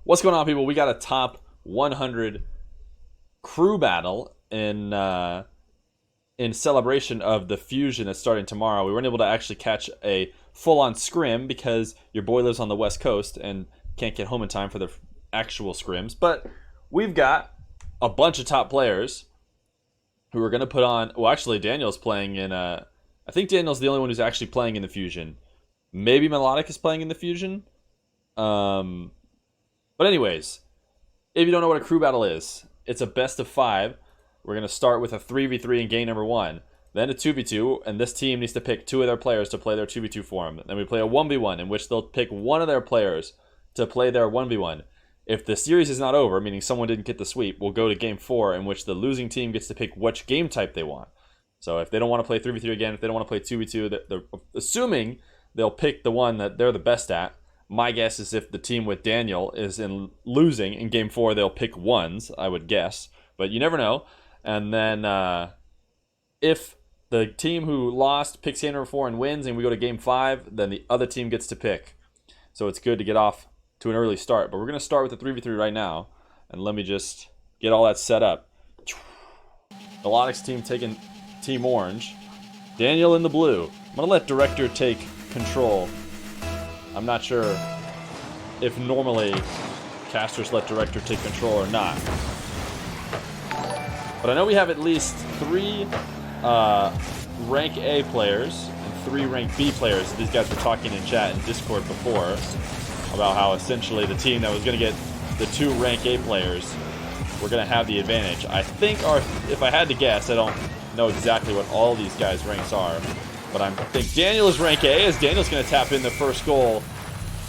What's going on, people? We got a top 100 crew battle in celebration of the fusion that's starting tomorrow. We weren't able to actually catch a full-on scrim because your boy lives on the West Coast and can't get home in time for the actual scrims. But we've got a bunch of top players who are going to put on. Well, actually, Daniel's playing in. I think Daniel's the only one who's actually playing in the fusion. Maybe Melodic is playing in the fusion. But anyways, if you don't know what a crew battle is, it's a best of 5. We're going to start with a 3v3 in game number 1, then a 2v2, and this team needs to pick 2 of their players to play their 2v2 for them. Then we play a 1v1, in which they'll pick 1 of their players to play their 1v1. If the series is not over, meaning someone didn't get the sweep, we'll go to game 4, in which the losing team gets to pick which game type they want. So if they don't want to play 3v3 again, if they don't want to play 2v2, they're assuming they'll pick the one that they're the best at. My guess is if the team with Daniel is in losing in game 4, they'll pick 1s, I would guess. But you never know. And then if the team who lost picks game number 4 and wins and we go to game 5, then the other team gets to pick. So it's good to get off to an early start. But we're going to start with the 3v3 right now. And let me just get all that set up. Melodic's team taking Team Orange. Daniel in the blue. I'm going to let Director take control. I'm not sure if normally casters let Director take control or not. But I know we have at least 3 rank A players and 3 rank B players. These guys were talking in chat and Discord before about how essentially the team that was going to get the 2 rank A players were going to have the advantage. I think, if I had to guess, I don't know exactly what all these guys' ranks are, but I think Daniel is rank A, as Daniel's going to tap in the first goal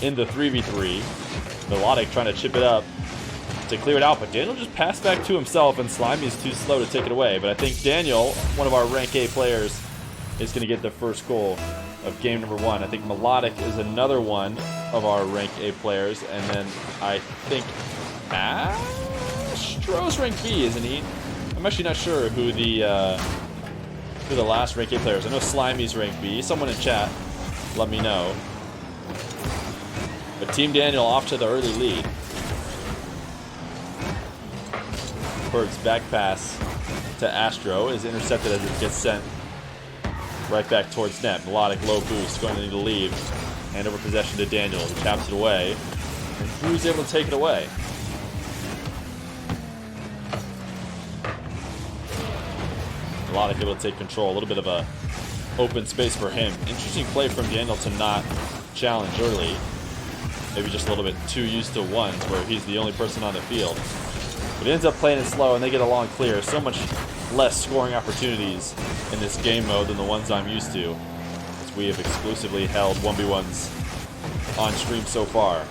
in the 3v3. Melodic trying to chip it up to clear it out, but Daniel just passed back to himself, and Slimey is too slow to take it away. But I think Daniel, one of our rank A players, is going to get the first goal of game number 1. I think Melodic is another one of our rank A players, and then I think Astro's rank B, isn't he? I'm actually not sure who the last rank A player is. I know Slimey's rank B. Someone in chat, let me know. But Team Daniel off to the early lead. Purg's back pass to Astro is intercepted as it gets sent right back towards net. Melodic low boost, going to need to leave. Hand over possession to Daniel, who taps it away. And Drue's able to take it away. Melodic able to take control. A little bit of a open space for him. Interesting play from Daniel to not challenge early. Maybe just a little bit too used to ones where he's the only person on the field. But he ends up playing it slow and they get a long clear. So much less scoring opportunities in this game mode than the ones I'm used to, as we have exclusively held 1v1s on stream so far.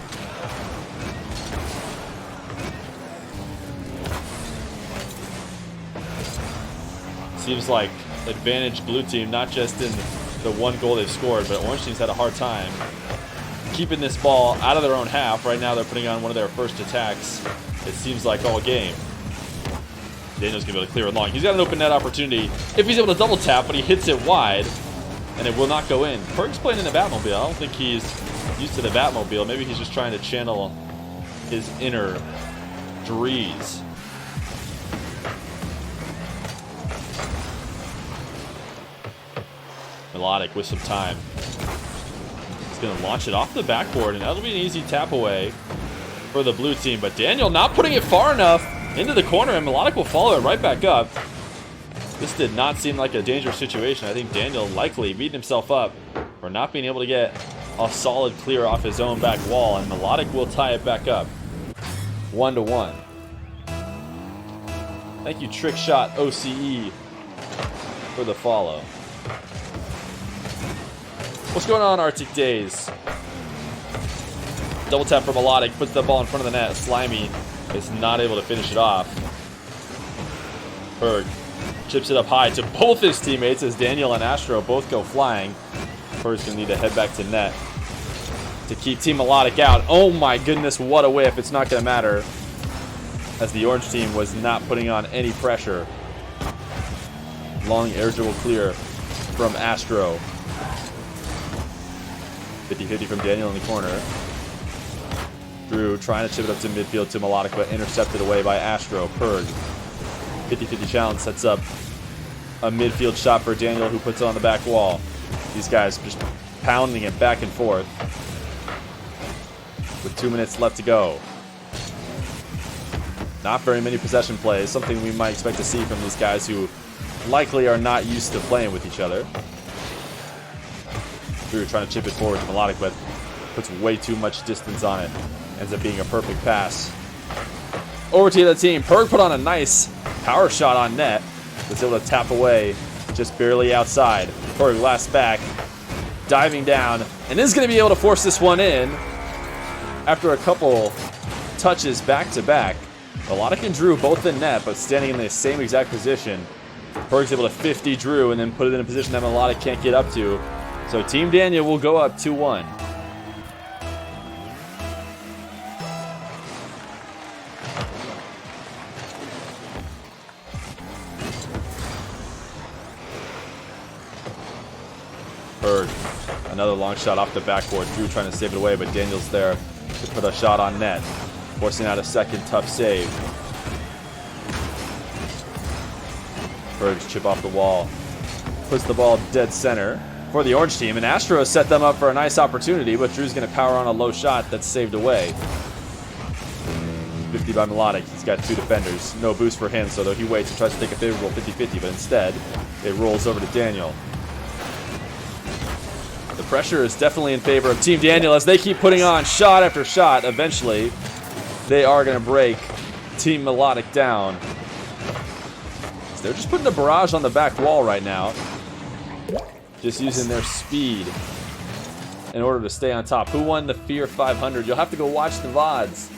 Seems like advantage blue team, not just in the 1 goal they've scored, but orange team's had a hard time keeping this ball out of their own half. Right now they're putting on one of their first attacks, it seems like, all game. Daniel's gonna be able to clear it long. He's got an open net opportunity if he's able to double tap, but he hits it wide and it will not go in. Purg's playing in the Batmobile. I don't think he's used to the Batmobile. Maybe he's just trying to channel his inner Druees. Melodic with some time. He's going to launch it off the backboard, and that'll be an easy tap away for the blue team. But Daniel not putting it far enough into the corner, and Melodic will follow it right back up. This did not seem like a dangerous situation. I think Daniel likely beating himself up for not being able to get a solid clear off his own back wall, and Melodic will tie it back up. 1-1. Thank you, Trick Shot OCE, for the follow. What's going on, Arctic Days? Double tap for Melodic, puts the ball in front of the net. Slimey is not able to finish it off. Purg chips it up high to both his teammates as Daniel and Astro both go flying. Purg's gonna need to head back to net to keep Team Melodic out. Oh my goodness, what a whiff. It's not gonna matter, as the orange team was not putting on any pressure. Long air dribble clear from Astro. 50-50 from Daniel in the corner. Druee trying to chip it up to midfield to Melodic, but intercepted away by Astro. Purg. 50-50 challenge sets up a midfield shot for Daniel, who puts it on the back wall. These guys just pounding it back and forth with 2 minutes left to go. Not very many possession plays, something we might expect to see from these guys who likely are not used to playing with each other. Druee trying to chip it forward to Melodic, but puts way too much distance on it. Ends up being a perfect pass. Over to the other team. Purg put on a nice power shot on net. Was able to tap away just barely outside. Purg last back, diving down, and is going to be able to force this one in after a couple touches back to back. Melodic and Druee both in net, but standing in the same exact position. Purg's able to 50 Druee and then put it in a position that Melodic can't get up to. So Team Daniel will go up 2-1. Purg, another long shot off the backboard. Druee trying to save it away, but Daniel's there to put a shot on net, forcing out a second tough save. Purg's chip off the wall, puts the ball dead center for the orange team, and Astro has set them up for a nice opportunity, but Drue's going to power on a low shot that's saved away. 50 by Melodic. He's got two defenders. No boost for him, so though he waits and tries to take a favorable 50-50, but instead it rolls over to Daniel. The pressure is definitely in favor of Team Daniel as they keep putting on shot after shot. Eventually, they are going to break Team Melodic down. So they're just putting a barrage on the back wall right now. Just using their speed in order to stay on top. Who won the Feer 500? You'll have to go watch the VODs.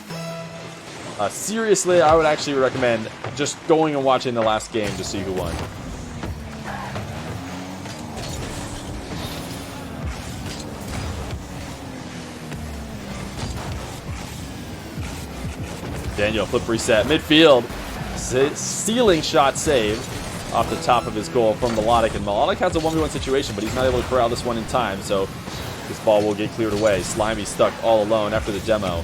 Seriously, I would actually recommend just going and watching the last game to see who won. Daniel, flip reset, midfield, stealing shot saved off the top of his goal from Melodic, and Melodic has a 1v1 situation, but he's not able to corral this one in time, so this ball will get cleared away. Slimey stuck all alone after the demo.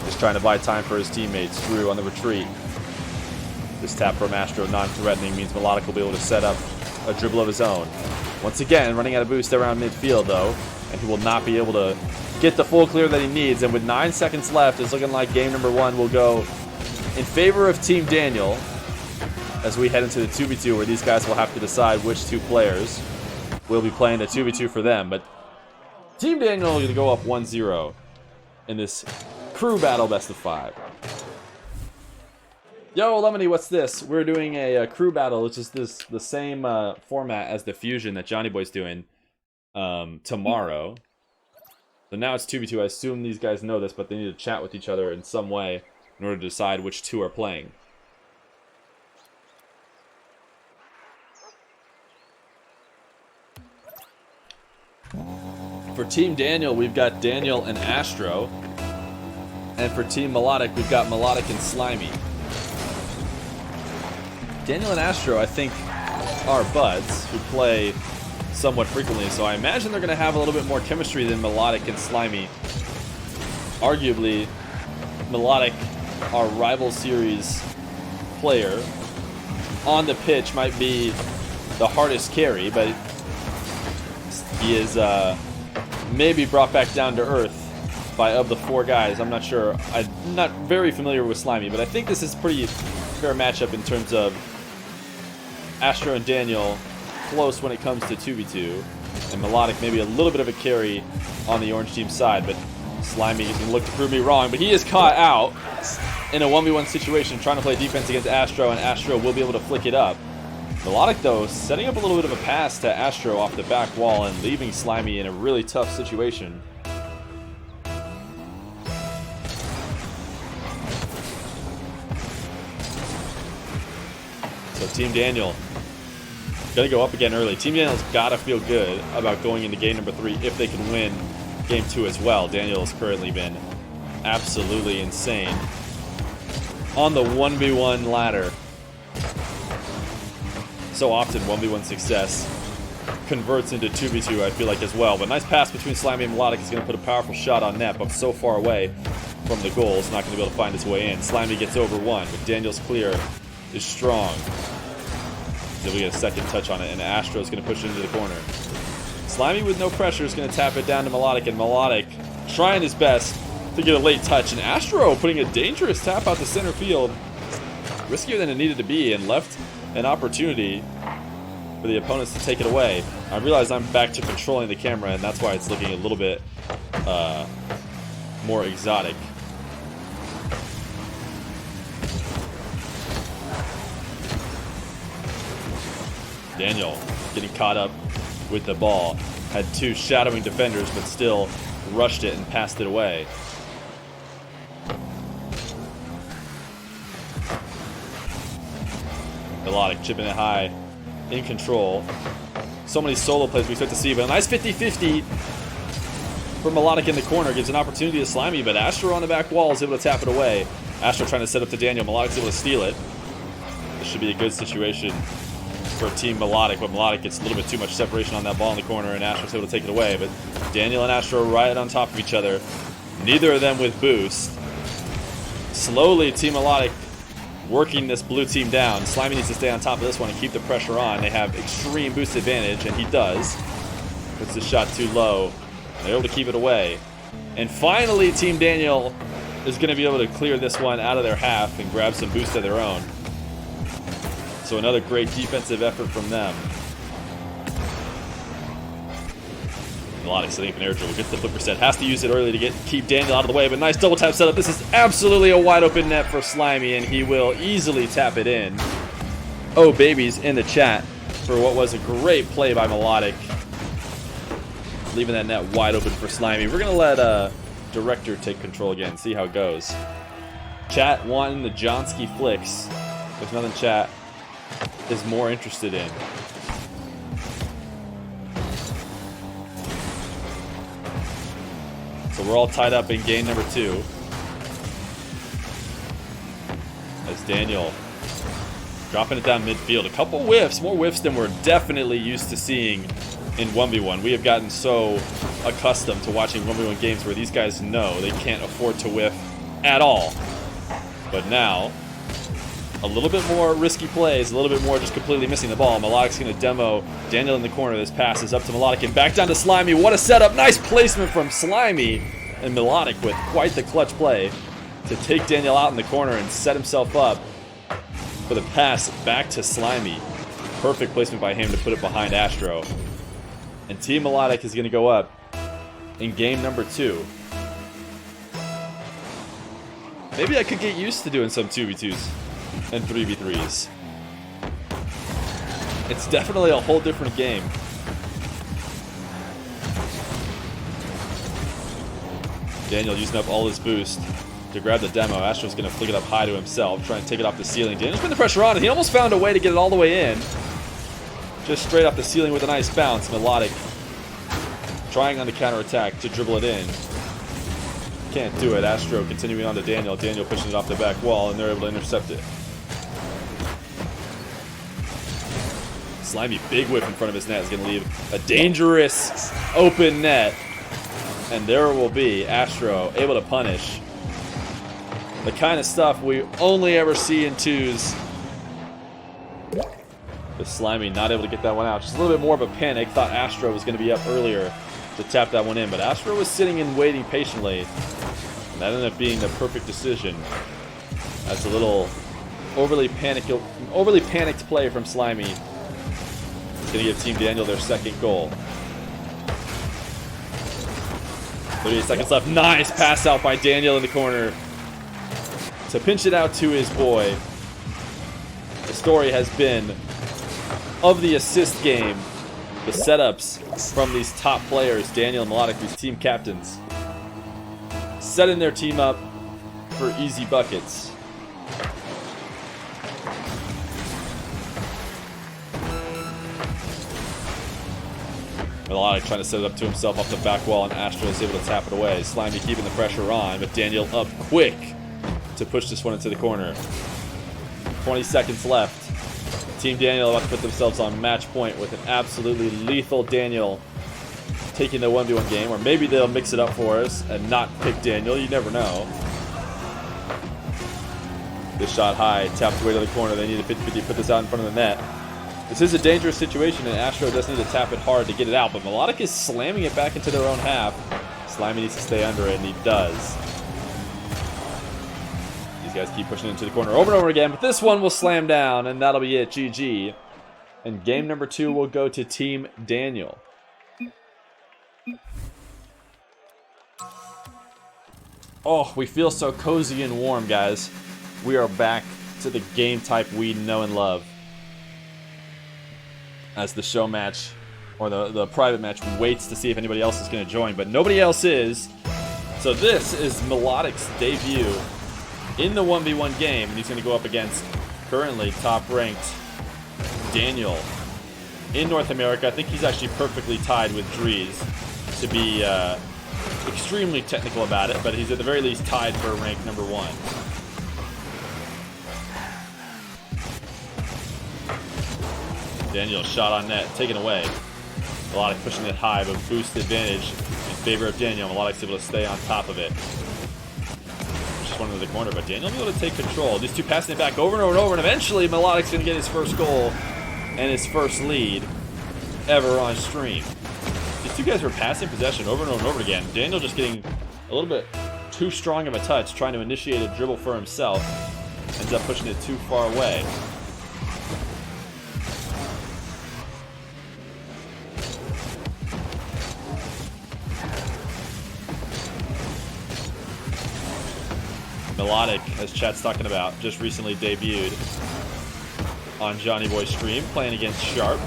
Just trying to buy time for his teammates. Druee on the retreat. This tap from Astro, non-threatening, means Melodic will be able to set up a dribble of his own. Once again, running out of boost around midfield, though, and he will not be able to get the full clear that he needs, and with 9 seconds left, it's looking like game number 1 will go in favor of Team Daniel as we head into the 2v2, where these guys will have to decide which two players will be playing the 2v2 for them. But Team Daniel is going to go up 1-0 in this crew battle best of 5. Yo, Lemony, what's this? We're doing a crew battle, which is the same format as the Fusion that Johnny Boy's doing tomorrow. So now it's 2v2. I assume these guys know this, but they need to chat with each other in some way in order to decide which two are playing. For Team Daniel, we've got Daniel and Astro. And for Team Melodic, we've got Melodic and Slimey. Daniel and Astro, I think, are buds who play somewhat frequently, so I imagine they're going to have a little bit more chemistry than Melodic and Slimey. Arguably, Melodic, our rival series player, on the pitch might be the hardest carry, but he is maybe brought back down to earth by of the 4 guys. I'm not sure. I'm not very familiar with Slimey, but I think this is a pretty fair matchup in terms of Astro and Daniel close when it comes to 2v2, and Melodic maybe a little bit of a carry on the orange team side, but Slimey can look to prove me wrong, but he is caught out in a 1v1 situation trying to play defense against Astro, and Astro will be able to flick it up. Melodic, though, setting up a little bit of a pass to Astro off the back wall and leaving Slimey in a really tough situation. So Team Daniel gonna go up again early. Team Daniel's gotta feel good about going into game number 3 if they can win game 2 as well. Daniel's currently been absolutely insane on the 1v1 ladder. So often 1v1 success converts into 2v2, I feel like, as well. But nice pass between Slimey and Melodic is going to put a powerful shot on net, but so far away. from the goal. It's not going to be able to find his way in. Slimey gets over one, but Daniel's clear is strong. Then we get a second touch on it, and Astro's going to push it into the corner. Slimey with no pressure is going to tap it down to Melodic, and Melodic trying his best to get a late touch. And Astro putting a dangerous tap out to center field. Riskier than it needed to be, and left an opportunity for the opponents to take it away. I realize I'm back to controlling the camera, and that's why it's looking a little bit more exotic. Daniel getting caught up with the ball. Had two shadowing defenders, but still rushed it and passed it away. Melodic chipping it high, in control. So many solo plays we expect to see, but a nice 50-50 for Melodic in the corner. Gives an opportunity to Slimey, but Astro on the back wall is able to tap it away. Astro trying to set up to Daniel. Melodic's able to steal it. This should be a good situation for Team Melodic, but Melodic gets a little bit too much separation on that ball in the corner, and Astro's able to take it away. But Daniel and Astro right on top of each other. Neither of them with boost. Slowly, Team Melodic working this blue team down. Slimey needs to stay on top of this one and keep the pressure on. They have extreme boost advantage, and he does. Puts the shot too low. They're able to keep it away. And finally, Team Daniel is going to be able to clear this one out of their half and grab some boost of their own. So another great defensive effort from them. Melodic setting up an air dribble, gets the flipper set, has to use it early to keep Daniel out of the way, but nice double tap setup. This is absolutely a wide open net for Slimey, and he will easily tap it in. Oh babies in the chat for what was a great play by Melodic, leaving that net wide open for Slimey. We're gonna let Director take control again, see how it goes. Chat wanting the Johnsky flicks. There's nothing chat is more interested in. So we're all tied up in game number 2. As Daniel dropping it down midfield. A couple whiffs, more whiffs than we're definitely used to seeing in 1v1. We have gotten so accustomed to watching 1v1 games where these guys know they can't afford to whiff at all. But now, a little bit more risky plays, a little bit more just completely missing the ball. Melodic's going to demo Daniel in the corner. This pass is up to Melodic and back down to Slimey. What a setup. Nice placement from Slimey. And Melodic with quite the clutch play to take Daniel out in the corner and set himself up for the pass back to Slimey. Perfect placement by him to put it behind Astro. And Team Melodic is going to go up in game number 2. Maybe I could get used to doing some 2v2s and 3v3s. It's definitely a whole different game. Daniel using up all his boost to grab the demo. Astro's going to flick it up high to himself, try and take it off the ceiling. Daniel's putting the pressure on, and he almost found a way to get it all the way in. Just straight off the ceiling with a nice bounce. Melodic trying on the counterattack to dribble it in. Can't do it. Astro continuing on to Daniel. Daniel pushing it off the back wall, and they're able to intercept it. Slimey, big whip in front of his net, is going to leave a dangerous open net. And there will be Astro able to punish. The kind of stuff we only ever see in 2s. But Slimey not able to get that one out. Just a little bit more of a panic. Thought Astro was going to be up earlier to tap that one in. But Astro was sitting and waiting patiently. And that ended up being the perfect decision. That's a little overly panicked play from Slimey. It's going to give Team Daniel their second goal. 38 seconds left. Nice pass out by Daniel in the corner to pinch it out to his boy. The story has been of the assist game, the setups from these top players, Daniel and Melodic, these team captains, setting their team up for easy buckets. Melodic trying to set it up to himself off the back wall, and Astro is able to tap it away. Slimey keeping the pressure on, but Daniel up quick to push this one into the corner. 20 seconds left. Team Daniel about to put themselves on match point with an absolutely lethal Daniel taking the 1v1 game, or maybe they'll mix it up for us and not pick Daniel. You never know. This shot high, tapped away to the corner. They need a 50-50, put this out in front of the net. This is a dangerous situation, and Astro does need to tap it hard to get it out, but Melodic is slamming it back into their own half. Slimey needs to stay under it, and he does. These guys keep pushing it into the corner over and over again, but this one will slam down, and that'll be it. GG. And game number 2 will go to Team Daniel. Oh, we feel so cozy and warm, guys. We are back to the game type we know and love. As the show match, or the private match, waits to see if anybody else is going to join, but nobody else is. So this is Melodic's debut in the 1v1 game, and he's going to go up against currently top-ranked Daniel in North America. I think he's actually perfectly tied with Druee to be extremely technical about it, but he's at the very least tied for rank number 1. Daniel shot on net, taken away. Melodic pushing it high, but boost advantage in favor of Daniel. Melodic's able to stay on top of it. Just one into the corner, but Daniel will be able to take control. These two passing it back over and over and over, and eventually Melodic's going to get his first goal and his first lead ever on stream. These two guys were passing possession over and over and over again. Daniel just getting a little bit too strong of a touch, trying to initiate a dribble for himself. Ends up pushing it too far away. Melodic, as chat's talking about, just recently debuted on Johnny Boy's stream, playing against Sharp,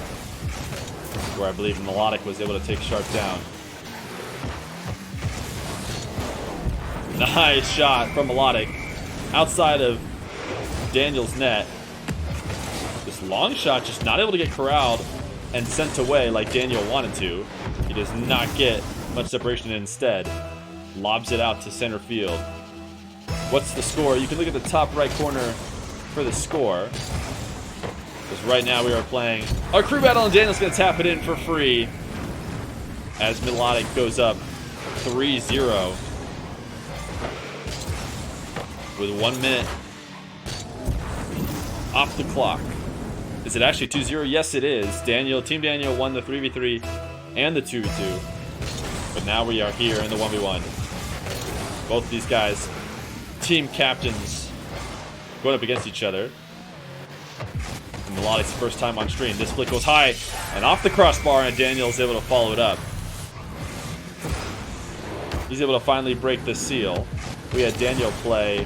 where I believe Melodic was able to take Sharp down. Nice shot from Melodic outside of Daniel's net. This long shot just not able to get corralled and sent away like Daniel wanted to. He does not get much separation, and instead lobs it out to center field. What's the score? You can look at the top right corner for the score. Because right now we are playing our crew battle, and Daniel's going to tap it in for free as Melodic goes up 3-0 with 1 minute off the clock. Is it actually 2-0? Yes, it is. Team Daniel won the 3v3 and the 2v2. But now we are here in the 1v1. Both these guys, team captains, going up against each other. And Melodic's first time on stream. This flick goes high and off the crossbar, and Daniel's able to follow it up. He's able to finally break the seal. We had Daniel play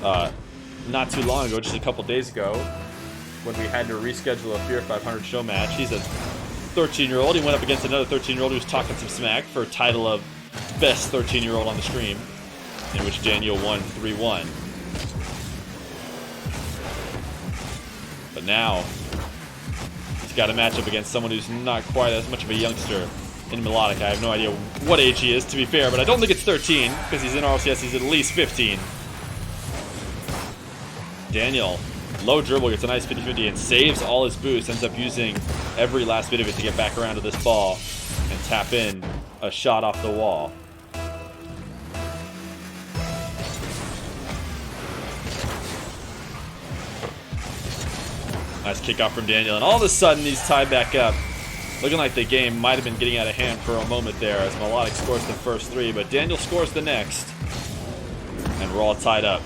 not too long ago, just a couple days ago, when we had to reschedule a Feer 500 show match. He's a 13-year-old. He went up against another 13-year-old who was talking some smack for a title of best 13-year-old on the stream, in which Daniel won 3-1. But now, he's got a matchup against someone who's not quite as much of a youngster in Melodic. I have no idea what age he is, to be fair, but I don't think it's 13, because he's in RLCS, he's at least 15. Daniel, low dribble, gets a nice 50-50 and saves all his boost, ends up using every last bit of it to get back around to this ball and tap in a shot off the wall. Nice kickoff from Daniel, and all of a sudden he's tied back up. Looking like the game might have been getting out of hand for a moment there as Melodic scores the first 3, but Daniel scores the next, and we're all tied up.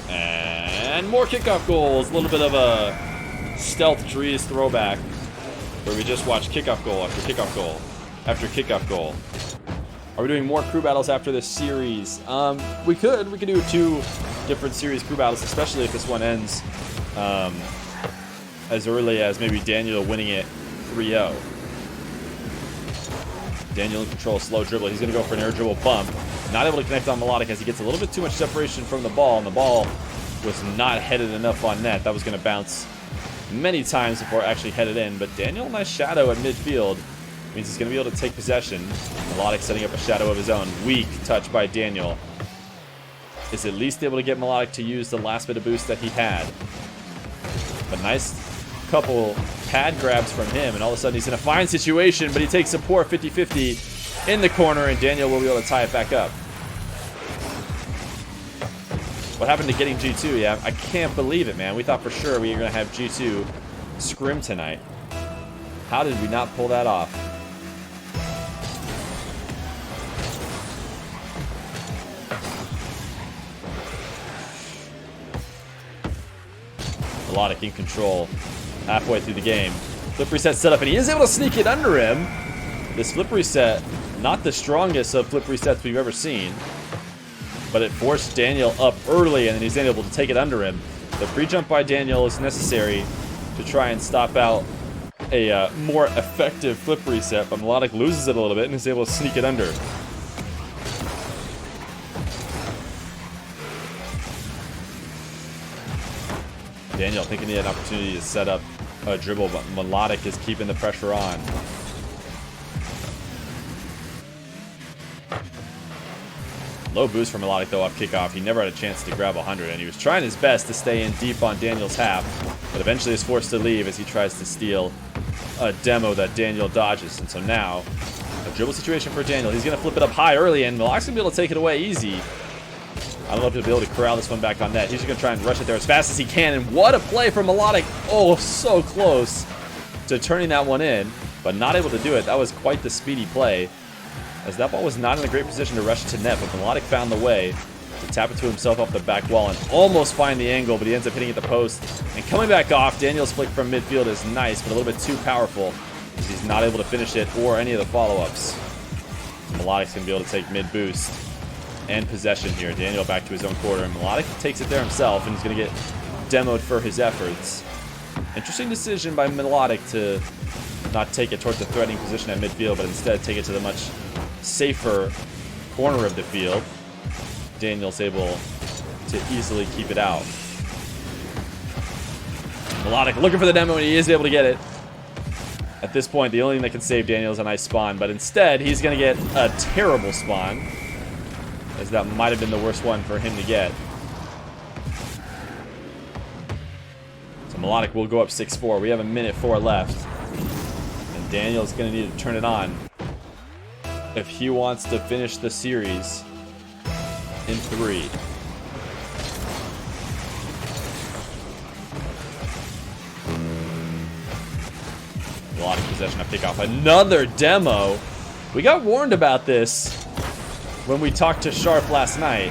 And more kickoff goals. A little bit of a stealth Druee's throwback, where we just watched kickoff goal after kickoff goal after kickoff goal. Are we doing more crew battles after this series? We could do 2 different series crew battles, especially if this one ends as early as maybe Daniel winning it 3-0. Daniel in control, slow dribble. He's going to go for an air dribble bump. Not able to connect on Melodic as he gets a little bit too much separation from the ball, and the ball was not headed enough on net. That was going to bounce many times before it actually headed in, but Daniel, nice shadow at midfield. Means he's going to be able to take possession. Melodic setting up a shadow of his own. Weak touch by Daniel. Is at least able to get Melodic to use the last bit of boost that he had. But nice couple pad grabs from him, and all of a sudden he's in a fine situation, but he takes a poor 50-50 in the corner, and Daniel will be able to tie it back up. What happened to getting G2? Yeah, I can't believe it, man. We thought for sure we were going to have G2 scrim tonight. How did we not pull that off? Melodic in control halfway through the game. Flip reset set up, and he is able to sneak it under him. This flip reset, not the strongest of flip resets we've ever seen, but it forced Daniel up early, and then he's able to take it under him. The pre-jump by Daniel is necessary to try and stop out a more effective flip reset, but Melodic loses it a little bit and is able to sneak it under. Daniel thinking he had an opportunity to set up a dribble, but Melodic is keeping the pressure on. Low boost for Melodic though off kickoff. He never had a chance to grab 100, and he was trying his best to stay in deep on Daniel's half, but eventually is forced to leave as he tries to steal a demo that Daniel dodges. And so now, a dribble situation for Daniel. He's going to flip it up high early, and Melodic's going to be able to take it away easy. I don't know if he'll be able to corral this one back on net. He's just going to try and rush it there as fast as he can. And what a play from Melodic. Oh, so close to turning that one in, but not able to do it. That was quite the speedy play, as that ball was not in a great position to rush it to net, but Melodic found the way to tap it to himself off the back wall and almost find the angle, but he ends up hitting at the post. And coming back off, Daniel's flick from midfield is nice, but a little bit too powerful, as he's not able to finish it or any of the follow-ups. Melodic's going to be able to take mid-boost and possession here. Daniel back to his own quarter, and Melodic takes it there himself, and he's going to get demoed for his efforts. Interesting decision by Melodic to not take it towards the threatening position at midfield, but instead take it to the much safer corner of the field. Daniel's able to easily keep it out. Melodic looking for the demo, and he is able to get it. At this point, the only thing that can save Daniel is a nice spawn, but instead, he's going to get a terrible spawn, as that might have been the worst one for him to get. So Melodic will go up 6-4. We have 1:04 left. And Daniel's going to need to turn it on if he wants to finish the series in 3. Melodic possession of kickoff. Another demo. We got warned about this when we talked to Sharp last night.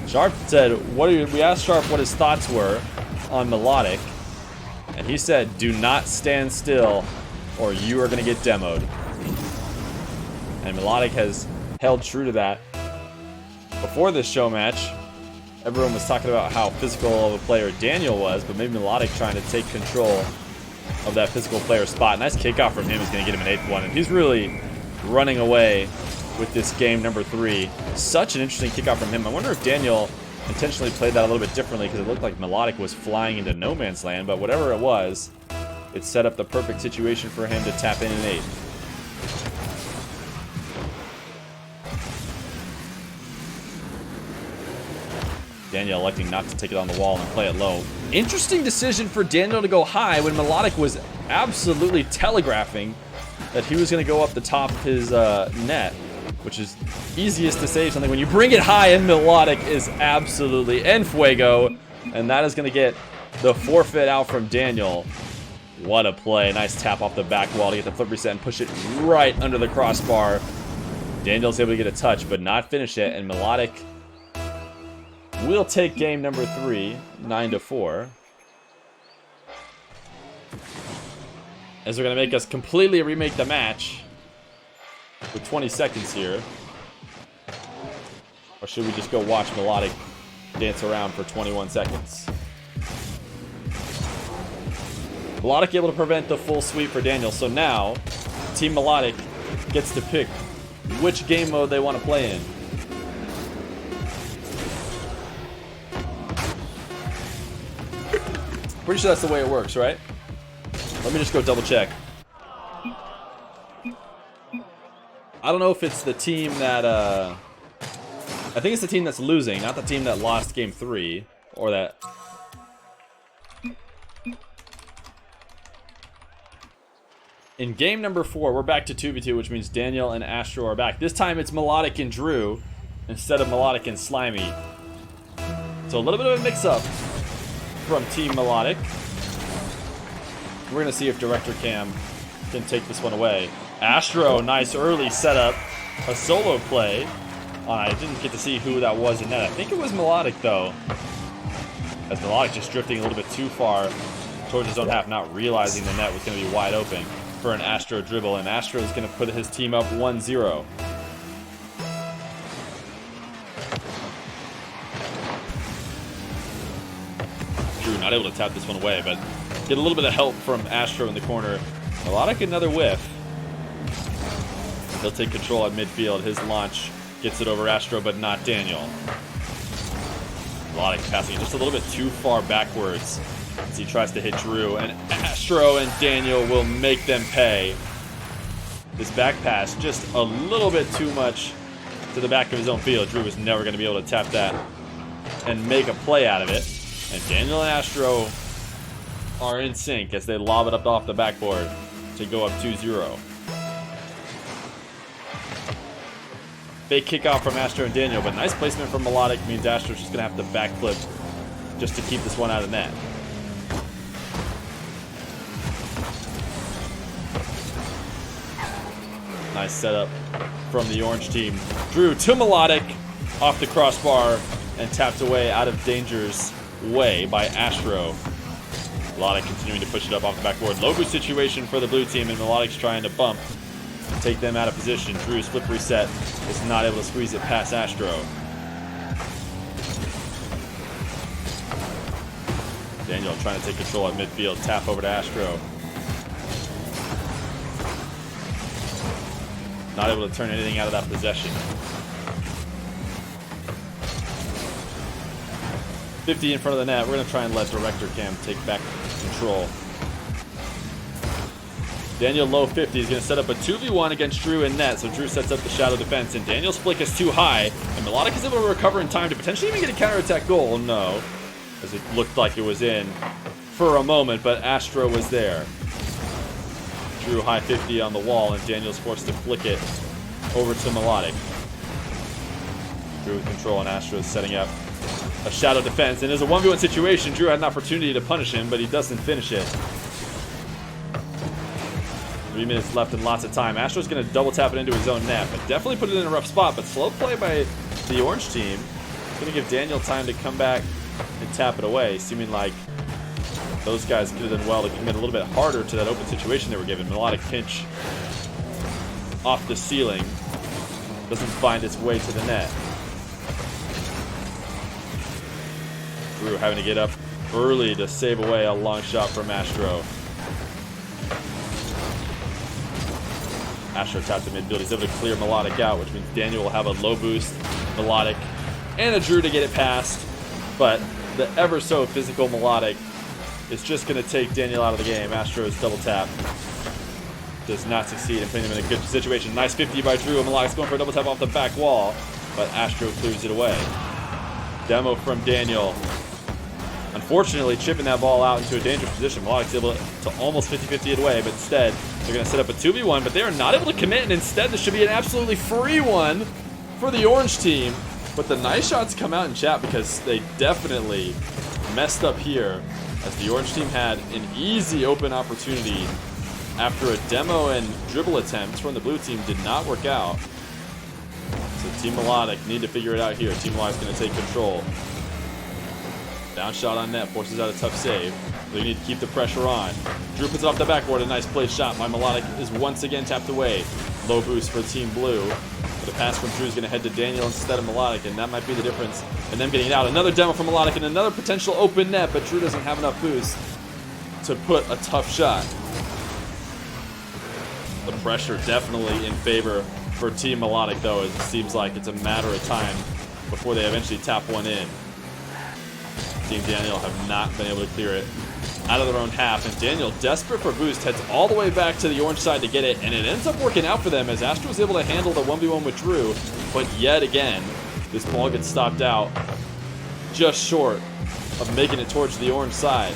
Sharp said, we asked Sharp what his thoughts were on Melodic, and he said, do not stand still or you are going to get demoed. And Melodic has held true to that. Before this show match, everyone was talking about how physical of a player Daniel was, but maybe Melodic trying to take control of that physical player spot. Nice kickoff from him is going to get him an 8th one, and he's really running away with this game number 3. Such an interesting kickoff from him. I wonder if Daniel intentionally played that a little bit differently, because it looked like Melodic was flying into no man's land, but whatever it was, it set up the perfect situation for him to tap in an 8. Daniel electing not to take it on the wall and play it low. Interesting decision for Daniel to go high when Melodic was absolutely telegraphing that he was going to go up the top of his net, which is easiest to save something when you bring it high, and Melodic is absolutely en fuego, and that is going to get the forfeit out from Daniel. What a play. Nice tap off the back wall to get the flip reset and push it right under the crossbar. Daniel's able to get a touch, but not finish it, and Melodic will take game number 3, 9-4. As they're going to make us completely remake the match with 20 seconds here. Or should we just go watch Melodic dance around for 21 seconds? Melodic able to prevent the full sweep for Daniel. So now, Team Melodic gets to pick which game mode they want to play in. Pretty sure that's the way it works, right? Let me just go double check. I don't know if it's the team that, I think it's the team that's losing, not the team that lost game 3, or that. In game number 4, we're back to 2v2, which means Daniel and Astro are back. This time it's Melodic and Druee instead of Melodic and Slimey. So a little bit of a mix-up from Team Melodic. We're going to see if Director Cam can take this one away. Astro, nice early setup. A solo play. I didn't get to see who that was in net. I think it was Melodic, though. As Melodic just drifting a little bit too far towards his own half, not realizing the net was going to be wide open for an Astro dribble. And Astro is going to put his team up 1-0. Druee not able to tap this one away, but get a little bit of help from Astro in the corner. Melodic another whiff. He'll take control at midfield. His launch gets it over Astro, but not Daniel. Melodic passing it just a little bit too far backwards as he tries to hit Druee, and Astro and Daniel will make them pay. This back pass just a little bit too much to the back of his own field. Druee was never going to be able to tap that and make a play out of it. And Daniel and Astro are in sync as they lob it up off the backboard to go up 2-0. Fake kickoff from Astro and Daniel, but nice placement from Melodic means Astro's just going to have to backflip just to keep this one out of net. Nice setup from the orange team. Druee to Melodic off the crossbar and tapped away out of danger's way by Astro. Melodic continuing to push it up off the backboard. Low boost situation for the blue team, and Melodic's trying to bump, take them out of position. Drue's flip reset is not able to squeeze it past Astro. Daniel trying to take control at midfield. Tap over to Astro. Not able to turn anything out of that possession. 50 in front of the net. We're going to try and let Director Cam take back control. Daniel low 50 is going to set up a 2v1 against Druee in net. So Druee sets up the shadow defense, and Daniel's flick is too high. And Melodic is able to recover in time to potentially even get a counterattack goal. No, as it looked like it was in for a moment, but Astro was there. Druee high 50 on the wall, and Daniel's forced to flick it over to Melodic. Druee with control, and Astro is setting up a shadow defense. And there's a 1v1 situation. Druee had an opportunity to punish him, but he doesn't finish it. 3 minutes left and lots of time. Astro's going to double tap it into his own net, but definitely put it in a rough spot. But slow play by the orange team. It's going to give Daniel time to come back and tap it away, seeming like those guys could have done well to commit a little bit harder to that open situation they were given. Melodic pinch off the ceiling. Doesn't find its way to the net. Druee having to get up early to save away a long shot from Astro. Astro tapped to midfield. He's able to clear Melodic out, which means Daniel will have a low boost, Melodic, and a Druee to get it past. But the ever so physical Melodic is just going to take Daniel out of the game. Astro's double tap does not succeed in putting him in a good situation. Nice 50 by Druee. Melodic's going for a double tap off the back wall, but Astro clears it away. Demo from Daniel. Unfortunately, chipping that ball out into a dangerous position. Melodic's able to almost 50-50 it away, but instead, they're going to set up a 2v1, but they are not able to commit, and instead, this should be an absolutely free one for the orange team. But the nice shots come out in chat because they definitely messed up here, as the orange team had an easy open opportunity after a demo and dribble attempts from the blue team did not work out. So Team Melodic need to figure it out here. Team Melodic's going to take control. Down shot on net, forces out a tough save. They need to keep the pressure on. Druee puts it off the backboard. A nice play shot by Melodic is once again tapped away. Low boost for Team Blue. But a pass from Druee is going to head to Daniel instead of Melodic, and that might be the difference in them getting it out. Another demo from Melodic and another potential open net, but Druee doesn't have enough boost to put a tough shot. The pressure definitely in favor for Team Melodic, though, as it seems like it's a matter of time before they eventually tap one in. Team Daniel have not been able to clear it out of their own half, and Daniel, desperate for boost, heads all the way back to the orange side to get it, and it ends up working out for them as Astro was able to handle the 1v1 with Druee, but yet again, this ball gets stopped out just short of making it towards the orange side.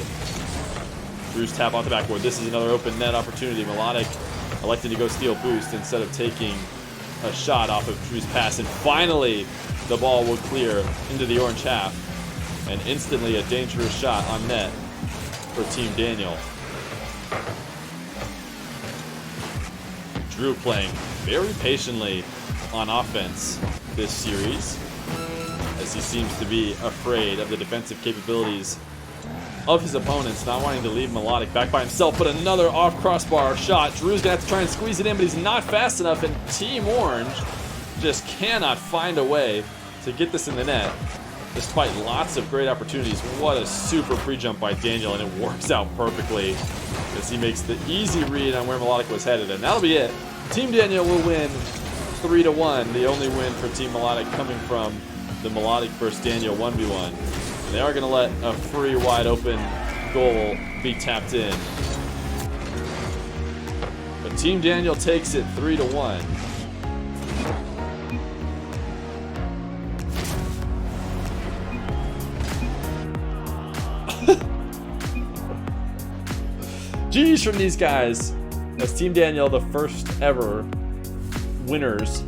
Druee's tap off the backboard. This is another open net opportunity. Melodic elected to go steal boost instead of taking a shot off of Druee's pass. And finally, the ball will clear into the orange half. And instantly a dangerous shot on net for Team Daniel. Druee playing very patiently on offense this series, as he seems to be afraid of the defensive capabilities of his opponents, not wanting to leave Melodic back by himself. But another off crossbar shot. Druee's gonna have to try and squeeze it in, but he's not fast enough, and Team Orange just cannot find a way to get this in the net, despite lots of great opportunities. What a super pre-jump by Daniel, and it works out perfectly as he makes the easy read on where Melodic was headed. And that'll be it. Team Daniel will win 3-1. The only win for Team Melodic coming from the Melodic versus Daniel 1v1. And they are going to let a free wide open goal be tapped in. But Team Daniel takes it 3-1. GG's from these guys, as Team Daniel, the first ever winners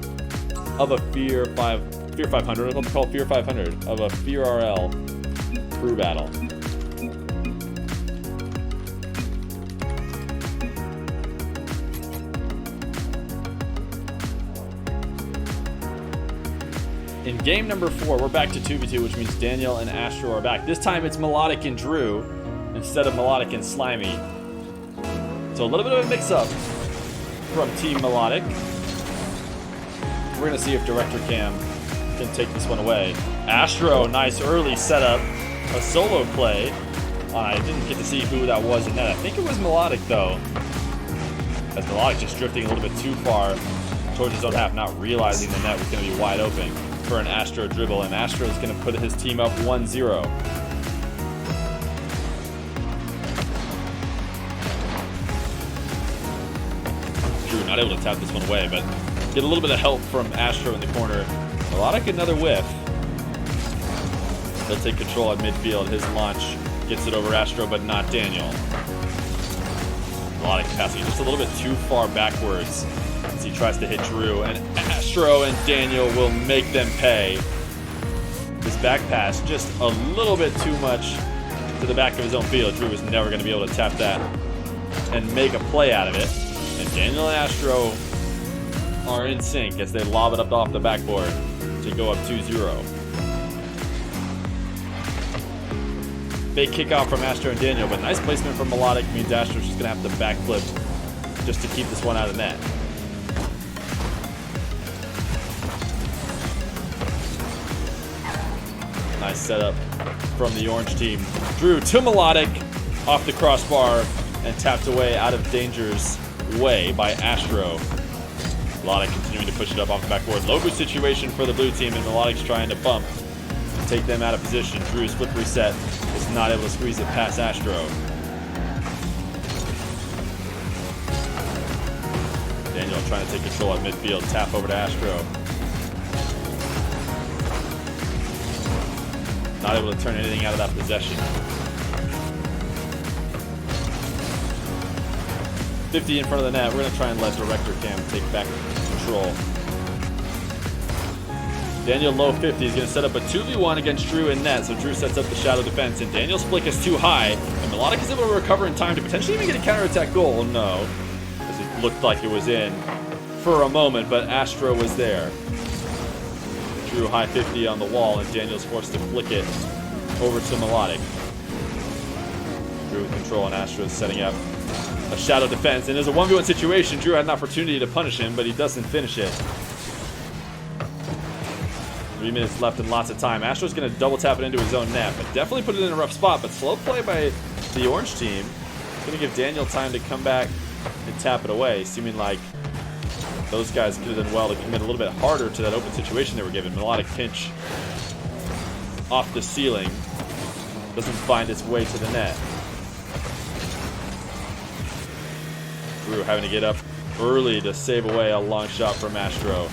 of a Feer 500, I'm going to call it Feer 500, of a FeerRL crew battle. In game number 4, we're back to 2v2, which means Daniel and Astro are back. This time it's Melodic and Druee instead of Melodic and Slimey. So a little bit of a mix-up from Team Melodic. We're going to see if Director Cam can take this one away. Astro, nice early setup. A solo play. I didn't get to see who that was in net. I think it was Melodic, though. As Melodic just drifting a little bit too far towards his own half, not realizing the net was going to be wide open for an Astro dribble. And Astro is going to put his team up 1-0. Not able to tap this one away, but get a little bit of help from Astro in the corner. Melodic, another whiff. He'll take control at midfield. His launch gets it over Astro, but not Daniel. Melodic passing just a little bit too far backwards as he tries to hit Druee, and Astro and Daniel will make them pay. His back pass just a little bit too much to the back of his own field. Druee was never going to be able to tap that and make a play out of it. And Daniel and Astro are in sync as they lob it up off the backboard to go up 2-0. Big kickoff from Astro and Daniel, but nice placement from Melodic means Astro's just going to have to backflip just to keep this one out of the net. Nice setup from the orange team. Druee to Melodic off the crossbar and tapped away out of danger's way by Astro. Melodic continuing to push it up off the backboard. Low boost situation for the blue team, and Melodic's trying to bump to take them out of position. Druee's flip reset is not able to squeeze it past Astro. Daniel trying to take control at midfield. Tap over to Astro. Not able to turn anything out of that possession. 50 in front of the net. We're going to try and let Director Cam take back control. Daniel low 50 is going to set up a 2v1 against Druee in net. So Druee sets up the shadow defense, and Daniel's flick is too high. And Melodic is able to recover in time to potentially even get a counterattack goal. No, as it looked like it was in for a moment, but Astro was there. Druee high 50 on the wall, and Daniel's forced to flick it over to Melodic. Druee with control, and Astro is setting up a shadow defense, and there's a 1v1 situation. Druee had an opportunity to punish him, but he doesn't finish it. 3 minutes left and lots of time. Astro's going to double tap it into his own net, but definitely put it in a rough spot. But slow play by the orange team. It's going to give Daniel time to come back and tap it away, seeming like those guys could have done well to commit a little bit harder to that open situation they were given. Melodic pinch off the ceiling. Doesn't find its way to the net. Druee having to get up early to save away a long shot from Astro.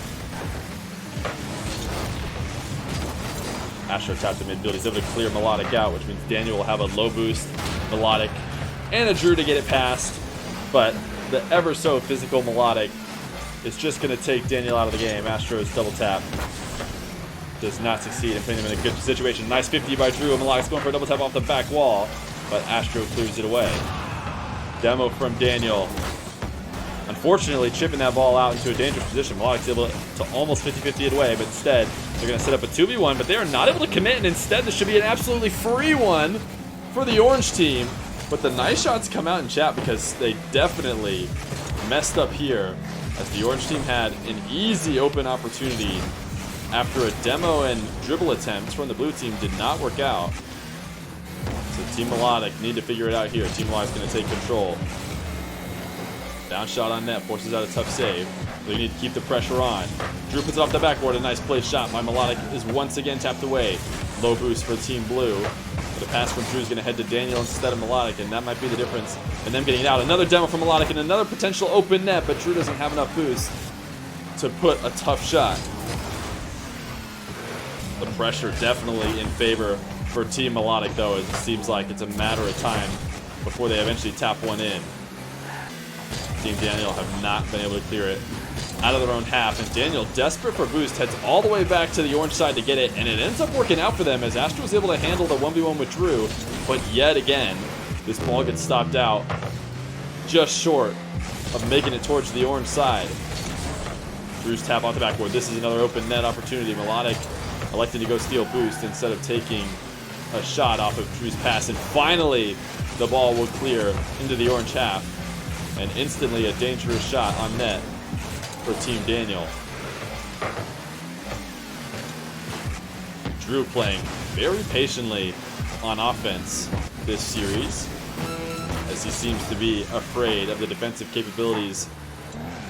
Astro tapped the midfield. He's able to clear Melodic out, which means Daniel will have a low boost. Melodic and a Druee to get it past. But the ever so physical Melodic is just going to take Daniel out of the game. Astro's double tap does not succeed in putting them in a good situation. Nice 50 by Druee. Melodic's going for a double tap off the back wall, but Astro clears it away. Demo from Daniel. Unfortunately, chipping that ball out into a dangerous position. Melodic's able to almost 50-50 it away, but instead, they're going to set up a 2v1, but they are not able to commit, and instead this should be an absolutely free one for the orange team. But the nice shots come out in chat because they definitely messed up here, as the orange team had an easy open opportunity after a demo and dribble attempts from the blue team did not work out. So Team Melodic need to figure it out here. Team Melodic's going to take control. Down shot on net, forces out a tough save. They need to keep the pressure on. Druee puts it off the backboard, a nice play shot by Melodic is once again tapped away. Low boost for Team Blue. But the pass from Druee is going to head to Daniel instead of Melodic, and that might be the difference in them getting it out. Another demo from Melodic and another potential open net, but Druee doesn't have enough boost to put a tough shot. The pressure definitely in favor for Team Melodic, though, as it seems like it's a matter of time before they eventually tap one in. Team Daniel have not been able to clear it out of their own half, and Daniel, desperate for boost, heads all the way back to the orange side to get it, and it ends up working out for them as Astro was able to handle the 1v1 with Druee, but yet again, this ball gets stopped out just short of making it towards the orange side. Druee's tap off the backboard. This is another open net opportunity. Melodic elected to go steal boost instead of taking a shot off of Druee's pass, and finally the ball will clear into the orange half, and instantly a dangerous shot on net for Team Daniel. Druee playing very patiently on offense this series, as he seems to be afraid of the defensive capabilities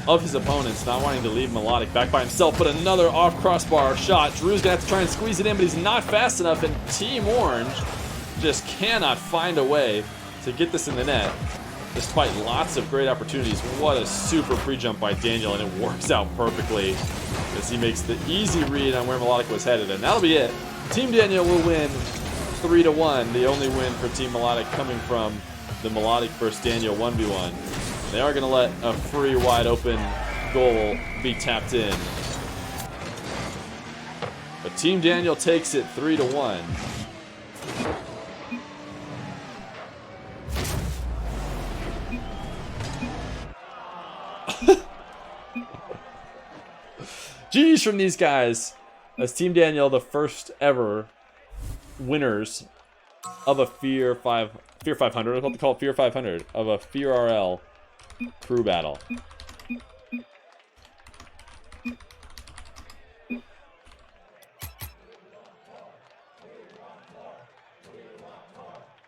of his opponents, not wanting to leave Melodic back by himself. But another off crossbar shot. Drue's gonna have to try and squeeze it in, but he's not fast enough, and Team Orange just cannot find a way to get this in the net, despite lots of great opportunities. What a super pre-jump by Daniel, and it works out perfectly as he makes the easy read on where Melodic was headed, and that'll be it. Team Daniel will win 3-1, the only win for Team Melodic coming from the Melodic versus Daniel 1v1. They are going to let a free wide open goal be tapped in. But Team Daniel takes it 3-1. GG's from these guys, as Team Daniel, the first ever winners of a Feer 500, I was about to call it Feer 500, of a FeerRL crew battle.